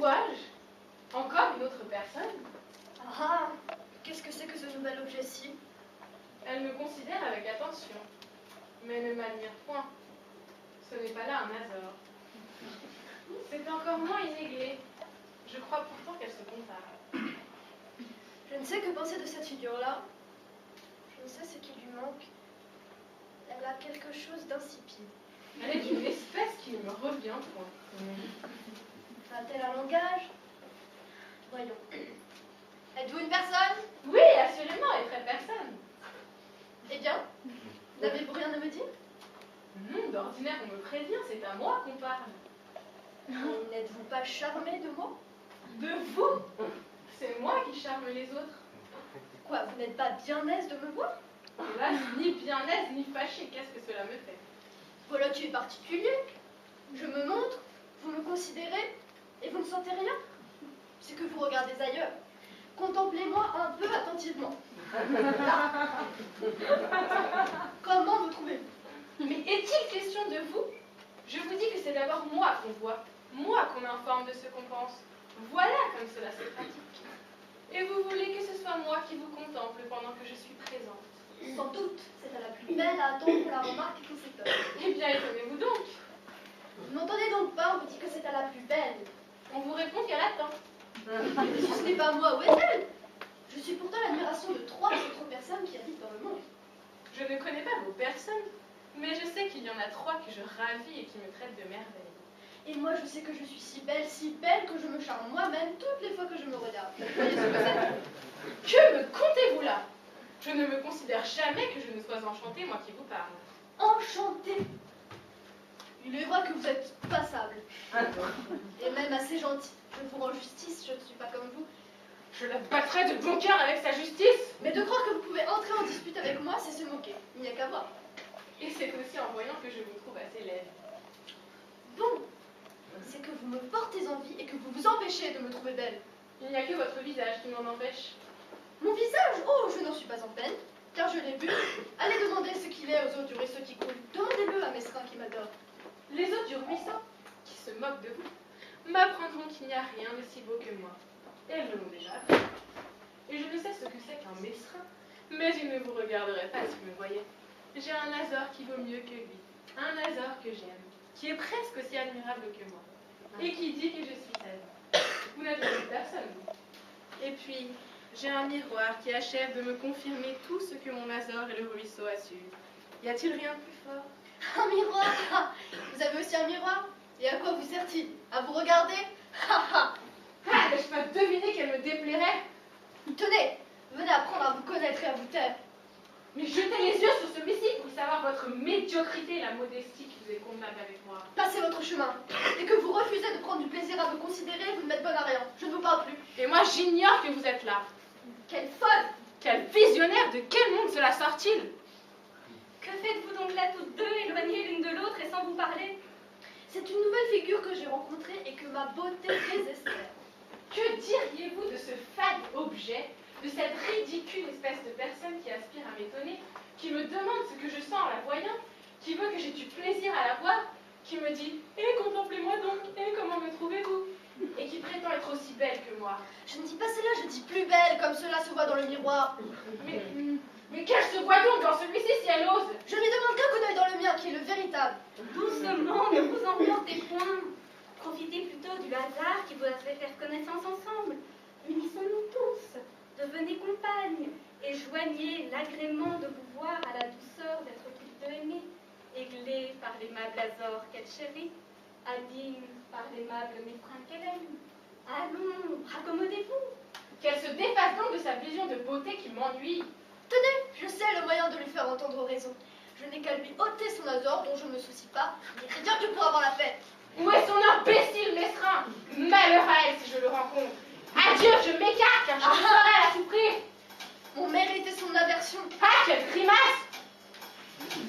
vois-je? Encore une autre personne? Ah, qu'est-ce que c'est que ce nouvel objet-ci? Elle me considère avec attention, mais ne m'admire point. Ce n'est pas là un Azor. C'est encore moins une Églée. Je crois pourtant qu'elle se compare. Je ne sais que penser de cette figure-là. Je ne sais ce qui lui manque. Elle a quelque chose d'insipide. Elle est d'une espèce qui ne me revient point. A-t-elle un langage? Voyons. Êtes-vous une personne? Oui, assurément, et très personne. Eh bien, n'avez-vous rien à me dire? Non, d'ordinaire, on me prévient, c'est à moi qu'on parle. N'êtes-vous pas charmé de moi? De vous? C'est moi qui charme les autres. Quoi, vous n'êtes pas bien aise de me voir? Hélas, ni bien aise, ni fâchée, qu'est-ce que cela me fait? Voilà qui est particulier. Je me montre, vous me considérez, et vous ne sentez rien. C'est que vous regardez ailleurs. Contemplez-moi un peu attentivement. Là. Comment vous trouvez-vous? Mais est-il question de vous? Je vous dis que c'est d'abord moi qu'on voit, moi qu'on informe de ce qu'on pense. Voilà comme cela se pratique. Et vous voulez que ce soit moi qui vous contemple pendant que je suis présente? Sans doute, c'est à la plus belle à attendre la remarque qu'on s'étonne. Eh bien, étonnez-vous donc. Vous n'entendez donc pas, on vous dit que c'est à la plus belle. On vous répond qu'elle attend. Mais si ce n'est pas moi, où est-elle? Je suis pourtant l'admiration de 3 autres personnes qui habitent dans le monde. Je ne connais pas vos personnes, mais je sais qu'il y en a 3 que je ravis et qui me traitent de merveille. Et moi, je sais que je suis si belle que je me charme moi-même toutes les fois que je me regarde. Vous voyez ce que c'est? Que me contez-vous là? Je ne me considère jamais que je ne sois enchantée, moi qui vous parle. Enchantée. Il est vrai que vous êtes passable. Et même assez gentil. Je vous rends justice, je ne suis pas comme vous. Je la battrai de bon cœur avec sa justice. Mais de croire que vous pouvez entrer en dispute avec moi, c'est se moquer. Il n'y a qu'à voir. Et c'est aussi en voyant que je vous trouve assez laide. Bon, c'est que vous me portez envie et que vous vous empêchez de me trouver belle. Il n'y a que votre visage qui m'en empêche. Mon visage? Oh, je n'en suis pas en peine, car je l'ai vu. Allez demander ce qu'il est aux eaux du ruisseau qui coulent. Demandez-le à Mesrin qui m'adore. Les autres du ruisseau, qui se moquent de vous, m'apprendront qu'il n'y a rien de si beau que moi. Et elles me l'ont déjà appris. Et je ne sais ce que c'est qu'un mesrin, mais il ne vous regarderait pas si vous me voyez. J'ai un Azor qui vaut mieux que lui, un Azor que j'aime, qui est presque aussi admirable que moi, et qui dit que je suis sa vie. Vous n'êtes plus personne, vous. Et puis, j'ai un miroir qui achève de me confirmer tout ce que mon Azor et le ruisseau assurent. Y a-t-il rien de plus fort? Un miroir? Vous avez aussi un miroir? Et à quoi vous sert-il? À vous regarder? Ah, je peux deviner qu'elle me déplairait. Tenez, venez apprendre à vous connaître et à vous taire. Mais jetez les yeux sur celui-ci pour savoir votre médiocrité et la modestie qui vous est convenable avec moi. Passez votre chemin. Et que vous refusez de prendre du plaisir à me considérer, vous ne m'êtes bonne à rien. Je ne vous parle plus. Et moi, j'ignore que vous êtes là. Quelle folle! Quel visionnaire! De quel monde cela sort-il? Que faites-vous donc là toutes deux, éloignées l'une de l'autre et sans vous parler? C'est une nouvelle figure que j'ai rencontrée et que ma beauté désespère. Que diriez-vous de ce fade objet, de cette ridicule espèce de personne qui aspire à m'étonner, qui me demande ce que je sens en la voyant, qui veut que j'aie du plaisir à la voir, qui me dit « Eh, contemplez-moi donc, eh, comment me trouvez-vous » et qui prétend être aussi belle que moi. Je ne dis pas cela, je dis plus belle, comme cela se voit dans le miroir. Mais qu'elle se voit donc dans celui-ci si elle ose? Je lui demande qu'un coup d'œil dans le mien, qui est le véritable. Doucement, ne vous emportez point. Profitez plutôt du hasard qui vous a fait faire connaissance ensemble. Unissons-nous tous, devenez compagnes, et joignez l'agrément de vous voir à la douceur d'être qu'il peut aimer, églée par l'aimable Azor qu'elle chérit, Adim par l'aimable Méprin qu'elle aime. Allons, raccommodez-vous. Qu'elle se défasse donc de sa vision de beauté qui m'ennuie. Tenez, je sais le moyen de lui faire entendre raison. Je n'ai qu'à lui ôter son Azor dont je ne me soucie pas, mais rien que pour avoir la paix.